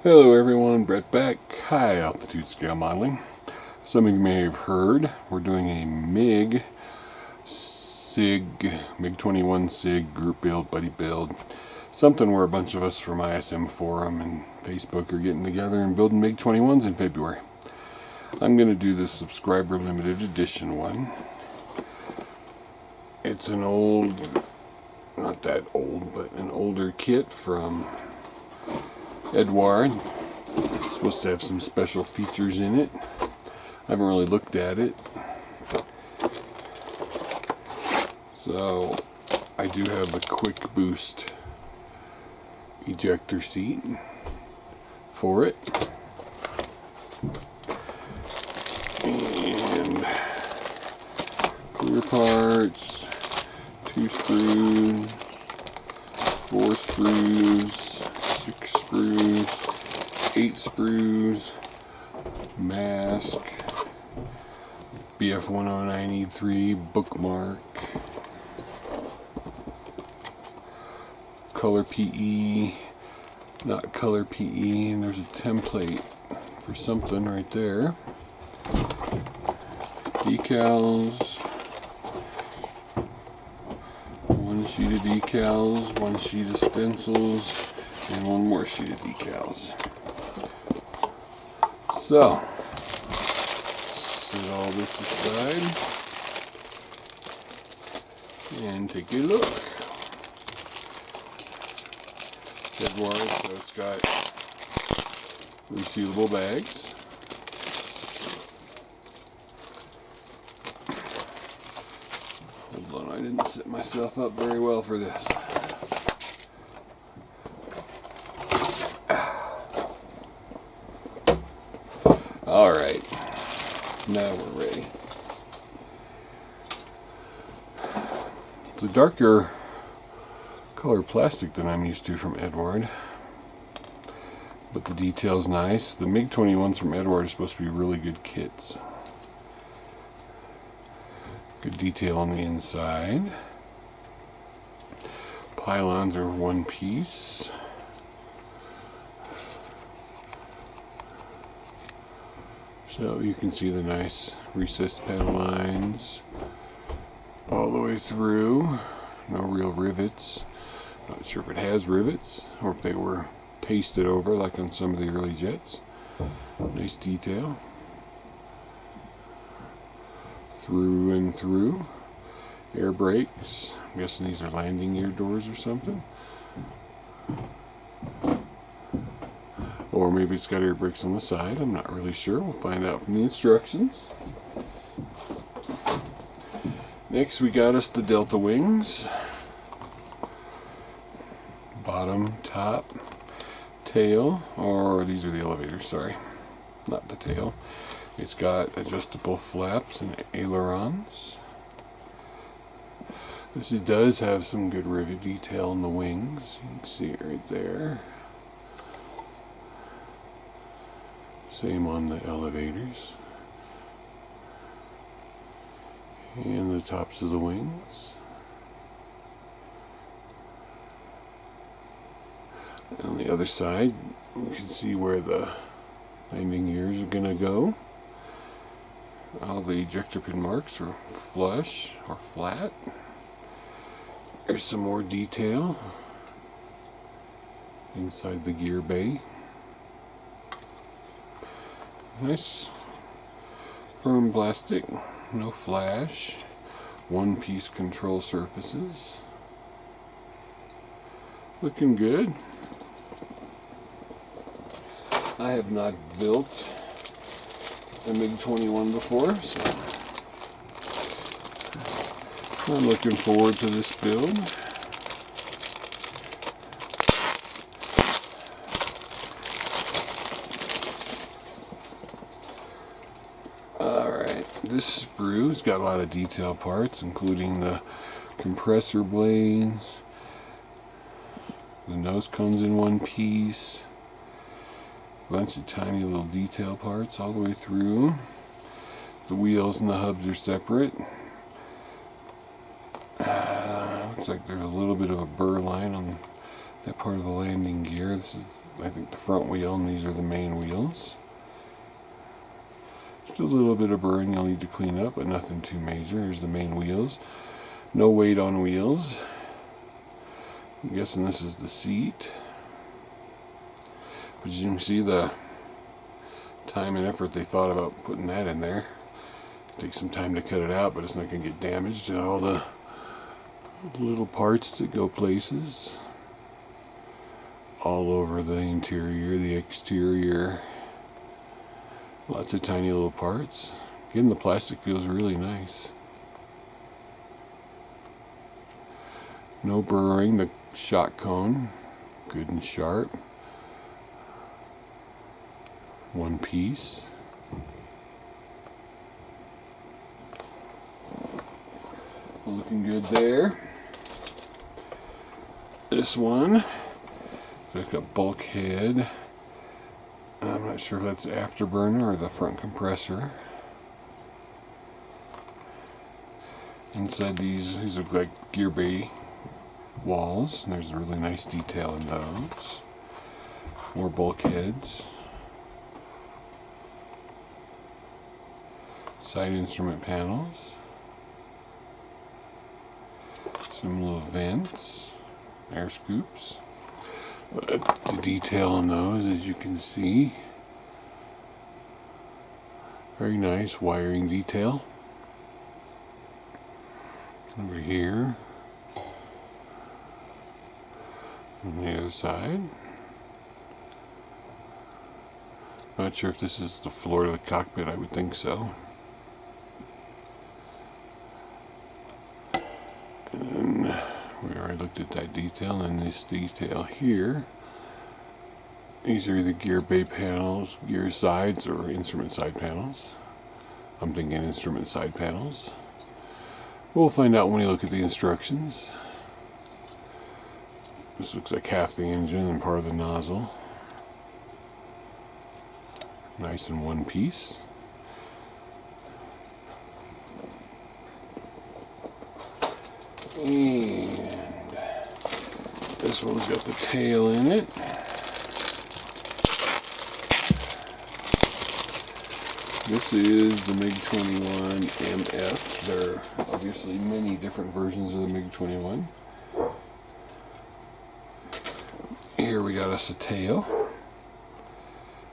Hello everyone, Brett back. High altitude scale modeling. Some of you may have heard we're doing a Mig 21 SIG group build, buddy build. Something where a bunch of us from ISM forum and Facebook are getting together and building Mig 21s in February. I'm going to do the subscriber limited edition one. It's an old, not that old, but an older kit from Eduard. It's supposed to have some special features in it. I haven't really looked at it. So I do have the quick boost ejector seat for it. And clear parts, 2 screws, 4 screws, 6 screws, 8 sprues, mask, BF109E3 bookmark, color PE, not color PE, and there's a template for something right there. Decals, 1 sheet of decals, 1 sheet of stencils, and 1 more sheet of decals. So, set all this aside and take a look. Eduard, so it's got resealable bags. Hold on, I didn't set myself up very well for this. Alright, now we're ready. It's a darker color plastic than I'm used to from Eduard, but the detail's nice. The Mig 21s from Eduard are supposed to be really good kits. Good detail on the inside. Pylons are 1 piece. So you can see the nice recessed panel lines all the way through. No real rivets. Not sure if it has rivets or if they were pasted over like on some of the early jets. Nice detail. Through and through. Air brakes. I'm guessing these are landing gear doors or something. Or maybe it's got air brakes on the side. I'm not really sure. We'll find out from the instructions. Next we got us the Delta wings. Bottom, top, tail, or these are the elevators, sorry. Not the tail. It's got adjustable flaps and ailerons. This does have some good rivet detail in the wings. You can see it right there. Same on the elevators. And the tops of the wings. On the other side, you can see where the landing gears are going to go. All the ejector pin marks are flush or flat. There's some more detail inside the gear bay. Nice firm plastic, no flash, 1-piece control surfaces. Looking good. I have not built a Mig 21 before, so I'm looking forward to this build. Alright, this sprue's got a lot of detail parts, including the compressor blades. The nose cones in 1 piece. A bunch of tiny little detail parts all the way through. The wheels and the hubs are separate. Looks like there's a little bit of a burr line on that part of the landing gear. This is, I think, the front wheel, and these are the main wheels. Just a little bit of burring you'll need to clean up, but nothing too major. Here's the main wheels. No weight on wheels. I'm guessing this is the seat. But you can see the time and effort they thought about putting that in there. Take some time to cut it out, but it's not going to get damaged. And all the little parts that go places all over the interior, the exterior. Lots of tiny little parts. Again, the plastic feels really nice. No burring. The shot cone, good and sharp. One piece. Looking good there. This one, like a bulkhead. I'm not sure if that's afterburner or the front compressor. Inside these look like gear bay walls, and there's a really nice detail in those. More bulkheads. Side instrument panels. Some little vents, air scoops. The detail on those, as you can see, very nice wiring detail. Over here, on the other side. Not sure if this is the floor of the cockpit. I would think so. And we already looked at that detail, and this detail here. These are the gear bay panels, gear sides, or instrument side panels. I'm thinking instrument side panels. We'll find out when we look at the instructions. This looks like half the engine and part of the nozzle. Nice in one piece. And this one's got the tail in it. This is the Mig 21MF. There are obviously many different versions of the Mig 21. Here we got us a tail.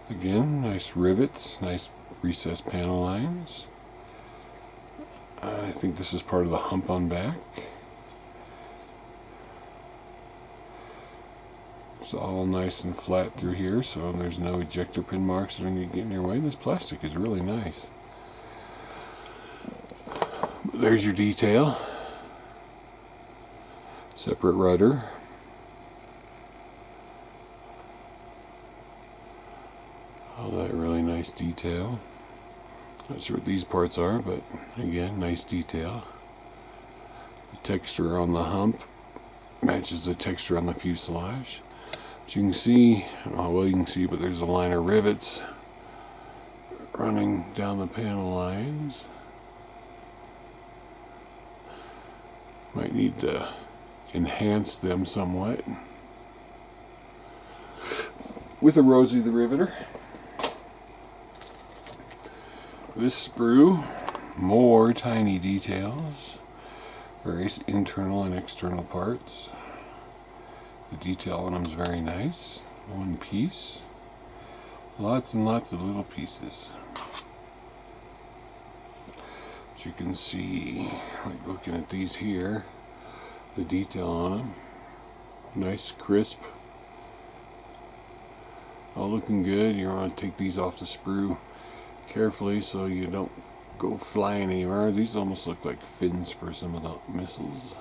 Again, nice rivets, nice recessed panel lines. I think this is part of the hump on back. It's all nice and flat through here, so there's no ejector pin marks that are going to get in your way. This plastic is really nice. There's your detail. Separate rudder. All that really nice detail. Not sure what these parts are, but again, nice detail. The texture on the hump matches the texture on the fuselage. But you can see, I don't know how well you can see, but there's a line of rivets running down the panel lines. Might need to enhance them somewhat with a Rosie the Riveter. This sprue, more tiny details, various internal and external parts. The detail on them is very nice. One piece. Lots and lots of little pieces. But you can see, like looking at these here, the detail on them. Nice, crisp. All looking good. You want to take these off the sprue carefully so you don't go flying anywhere. These almost look like fins for some of the missiles.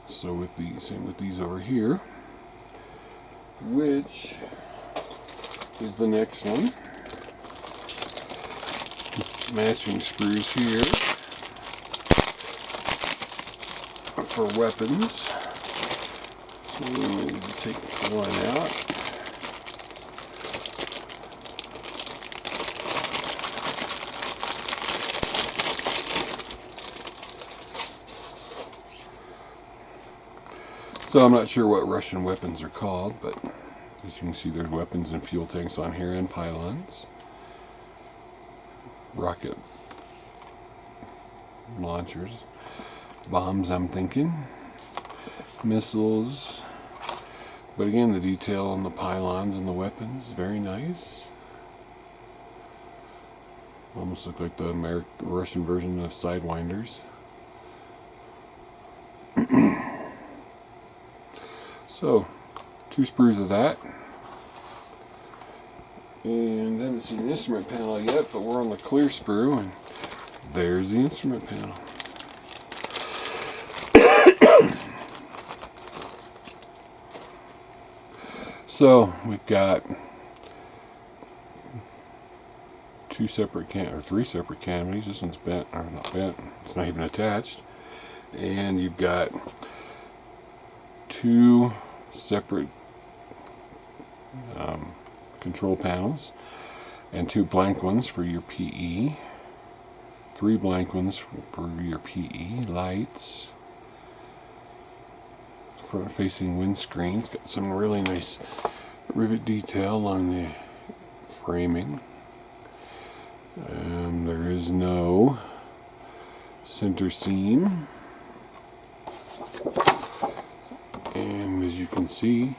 So with the same with these over here, which is the next one. Matching sprues here for weapons. So we need to take one out. So I'm not sure what Russian weapons are called, but as you can see, there's weapons and fuel tanks on here and pylons. Rocket launchers. Bombs, I'm thinking. Missiles. But again, the detail on the pylons and the weapons, very nice. Almost look like the Russian version of Sidewinders. So, 2 sprues of that. And I haven't seen the instrument panel yet, but we're on the clear sprue, and there's the instrument panel. So, we've got 3 separate canopies. This one's bent, or not bent, it's not even attached. And you've got 2 separate control panels and 2 blank ones for your PE, 3 blank ones for your PE, lights, front facing windscreen. It's got some really nice rivet detail along the framing. There is no center seam, and as you can see,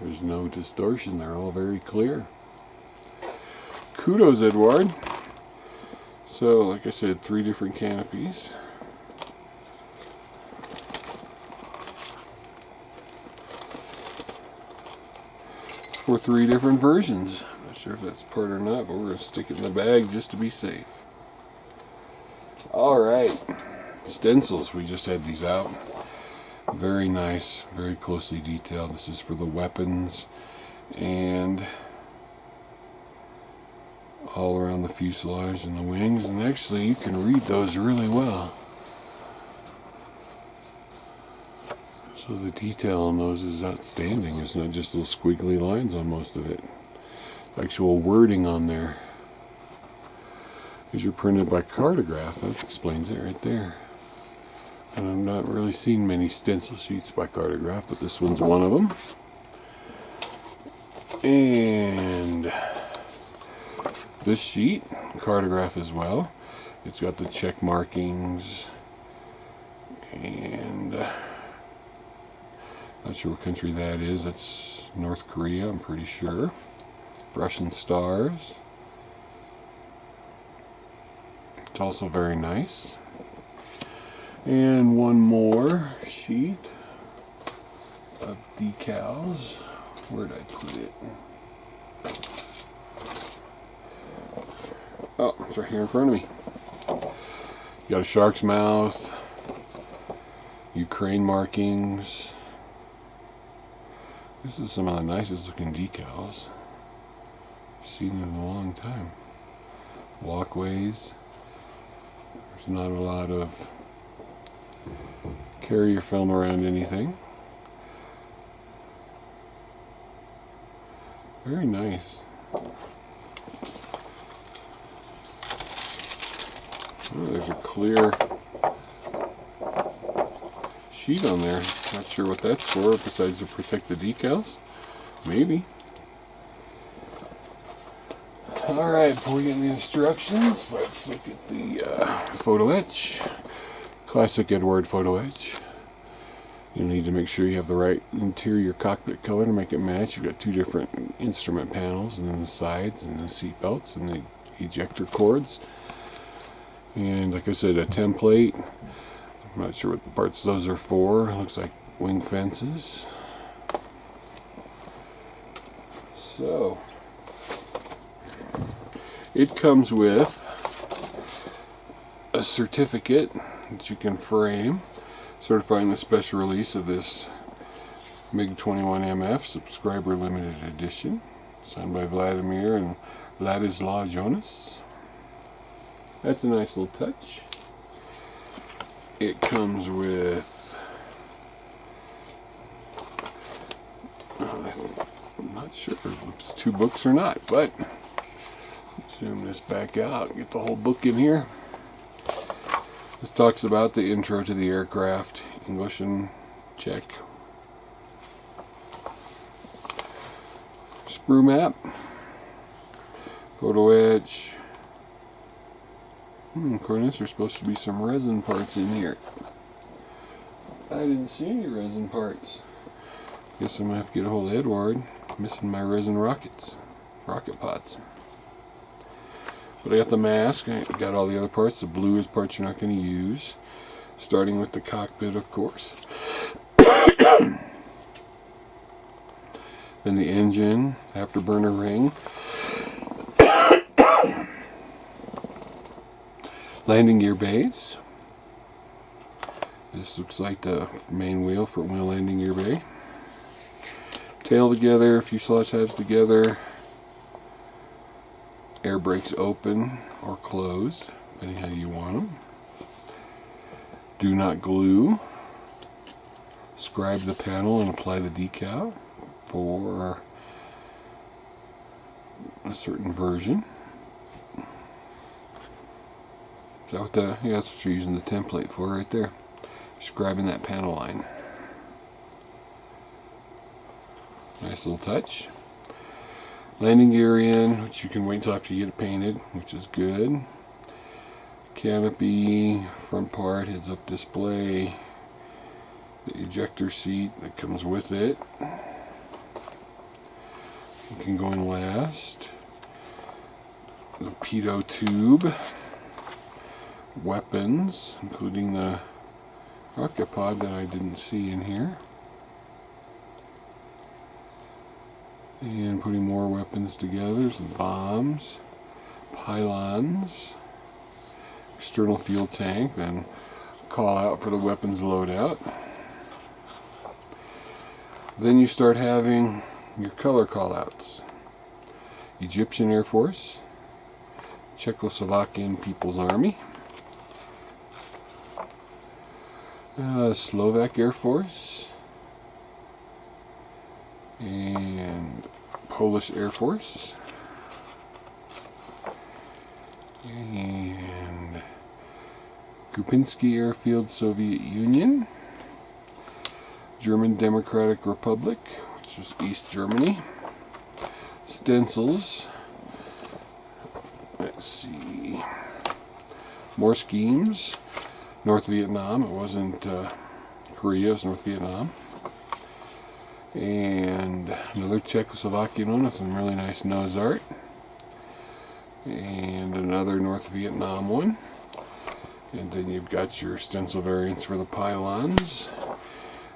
there's no distortion. They're all very clear. Kudos, Eduard. So, like I said, 3 different canopies. For 3 different versions. I'm not sure if that's part or not, but we're going to stick it in the bag just to be safe. Alright. Stencils. We just had these out. Very nice, very closely detailed. This is for the weapons and all around the fuselage and the wings, and actually you can read those really well. So the detail on those is outstanding. It's not just little squiggly lines on most of it. Actual wording on there. These are printed by Cartograph. That explains it right there. And I've not really seen many stencil sheets by Cartograph, but this one's one of them. And this sheet, Cartograph as well. It's got the check markings, and not sure what country that is. That's North Korea, I'm pretty sure. Russian stars. It's also very nice. And one more sheet of decals. Where did I put it? Oh, it's right here in front of me. You got a shark's mouth, Ukraine markings. This is some of the nicest looking decals I've seen in a long time. Walkways. There's not a lot of carrier film around anything. Very nice. Oh, there's a clear sheet on there. Not sure what that's for, besides to protect the decals. Maybe. Alright, before we get into the instructions, let's look at the photo etch. Classic Eduard photo etch. You need to make sure you have the right interior cockpit color to make it match. You've got 2 different instrument panels, and then the sides, and the seat belts, and the ejector cords. And like I said, a template. I'm not sure what parts those are for. Looks like wing fences. So, it comes with a certificate that you can frame, certifying the special release of this Mig 21MF subscriber limited edition, signed by Vladimir and Ladislaw Jonas. That's a nice little touch. It comes with, I'm not sure if it's 2 books or not, but zoom this back out, get the whole book in here. This talks about the intro to the aircraft, English and Czech, sprue map, photo etch. According to this, there's supposed to be some resin parts in here. I didn't see any resin parts. Guess I'm going to have to get a hold of Eduard. Missing my resin rocket pots. But I got the mask, I got all the other parts. The blue is parts you're not going to use. Starting with the cockpit, of course. Then the engine, afterburner ring. Landing gear base. This looks like the main wheel for wheel landing gear bay. Tail together, fuselage halves together. Air brakes open or closed, depending how you want them. Do not glue. Scribe the panel and apply the decal for a certain version. Is that what yeah, that's what you're using the template for right there. Scribing that panel line. Nice little touch. Landing gear in, which you can wait until after you get it painted, which is good. Canopy, front part, heads up display. The ejector seat that comes with it. You can go in last. The pitot tube. Weapons, including the rocket pod that I didn't see in here. And putting more weapons together, some bombs, pylons, external fuel tank, then call out for the weapons loadout. Then you start having your color callouts. Egyptian Air Force, Czechoslovakian People's Army, Slovak Air Force, and Polish Air Force, and Kupinski Airfield, Soviet Union, German Democratic Republic, which is East Germany, Stencils, let's see, more schemes, North Vietnam, it wasn't Korea, it was North Vietnam. And another Czechoslovakian one with some really nice nose art. And another North Vietnam one. And then you've got your stencil variants for the pylons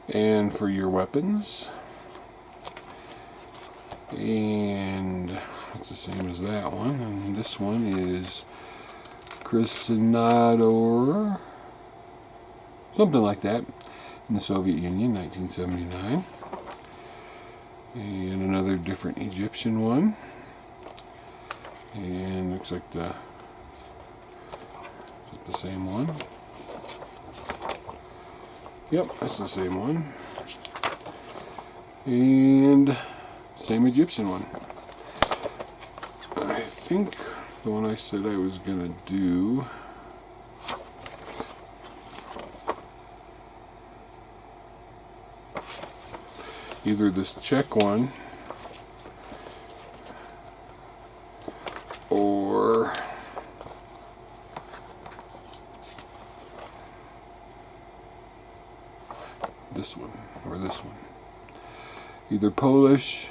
and for your weapons. And it's the same as that one. And this one is Krasnodar, something like that, in the Soviet Union, 1979. And another different Egyptian one. And looks like the same one. Yep, that's the same one. And same Egyptian one. I think the one I said I was gonna do, either this Czech one or this one or this one. Either Polish,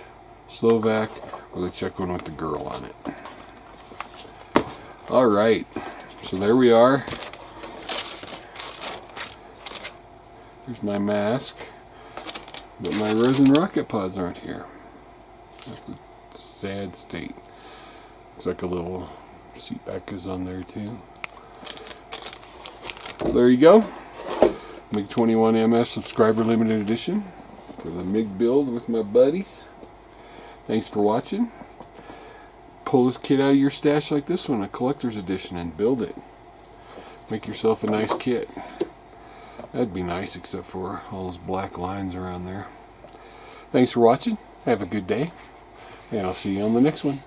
Slovak, or the Czech one with the girl on it. Alright, so there we are. Here's my mask. But my resin rocket pods aren't here. That's a sad state. Looks like a little seat back is on there too. So there you go. Mig 21MF subscriber limited edition for the MiG build with my buddies. Thanks for watching. Pull this kit out of your stash like this one, a collector's edition, and build it. Make yourself a nice kit. That'd be nice, except for all those black lines around there. Thanks for watching. Have a good day. And I'll see you on the next one.